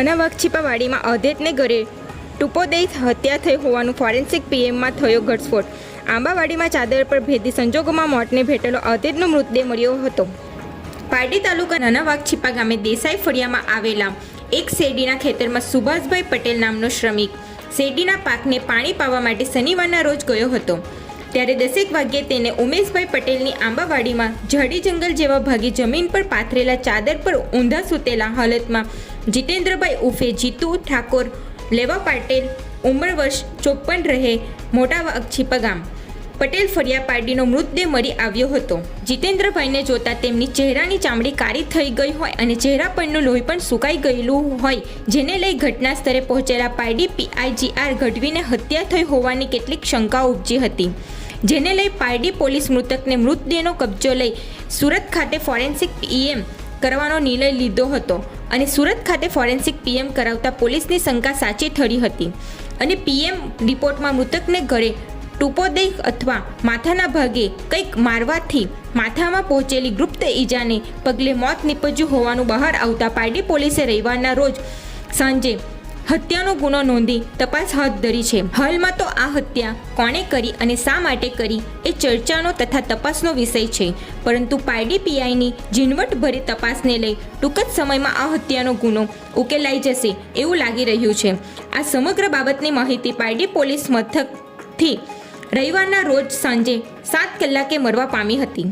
નાના વાઘછીપાવાડીમાં અધેતને ઘરે ટુપોદય હત્યા થઈ હોવાનું ફોરેન્સિક પીએમમાં થયો ઘટસ્ફોટ। આંબાવાડીમાં ચાદર પર ભેદી સંજોગોમાં મોતને ભેટેલો અધેતનો મૃતદેહ મળ્યો હતો। પારડી તાલુકા નાના વાઘછીપા ગામે દેસાઈ ફળિયામાં આવેલા એક શેરડીના ખેતરમાં સુભાષભાઈ પટેલ નામનો શ્રમિક શેરડીના પાકને પાણી પાવા માટે શનિવારના રોજ ગયો હતો। ત્યારે 10 વાગ્યે તેને ઉમેશભાઈ પટેલની આંબાવાડીમાં ઝાડી જંગલ જેવા ભાગી જમીન પર પાથરેલા ચાદર પર ઊંધા સૂતેલા હાલતમાં જીતેન્દ્રભાઈ ઉર્ફે જીતુ ઠાકોર લેવા પટેલ ઉંમર વર્ષ 54 રહે મોટા વાઘછીપા ગામ પટેલ ફળિયા પારડીનો મૃતદેહ મળી આવ્યો હતો। જીતેન્દ્રભાઈને જોતા તેમની ચહેરાની ચામડી કાળી થઈ ગઈ હોય અને ચહેરા પરનું લોહી પણ સુકાઈ ગયેલું હોય, જેને લઈ ઘટના સ્થળે પહોંચેલા પારડી PIGR ગઢવીને હત્યા થઈ હોવાની કેટલીક શંકાઓ ઉપજી હતી, જેને લઈ પારડી પોલીસ મૃતકને મૃતદેહનો કબજો લઈ સુરત ખાતે ફોરેન્સિક પીએમ કરવાનો નિર્ણય લીધો હતો અને સુરત ખાતે ફોરેન્સિક પીએમ કરાવતા પોલીસની શંકા સાચી ઠરી હતી અને પીએમ રિપોર્ટમાં મૃતકને ઘરે ટુપોદય અથવા માથાના ભાગે કંઈક મારવાથી માથામાં પહોંચેલી ગુપ્ત ઈજાને પગલે મોત નીપજ્યું હોવાનું બહાર આવતા પારડી પોલીસે રવિવારના રોજ સાંજે હત્યાનો ગુનો નોંધી તપાસ હાથ ધરી છે। હાલમાં તો આ હત્યા કોણે કરી અને શા માટે કરી એ ચર્ચાનો તથા તપાસનો વિષય છે, પરંતુ પારડી પીઆઈની ઝીણવટભરી તપાસને લઈ ટૂંક જ સમયમાં આ હત્યાનો ગુનો ઉકેલાઈ જશે એવું લાગી રહ્યું છે। આ સમગ્ર બાબતની માહિતી પારડી પોલીસ મથકથી રવિવારના રોજ સાંજે 7 કલાકે મળવા પામી હતી।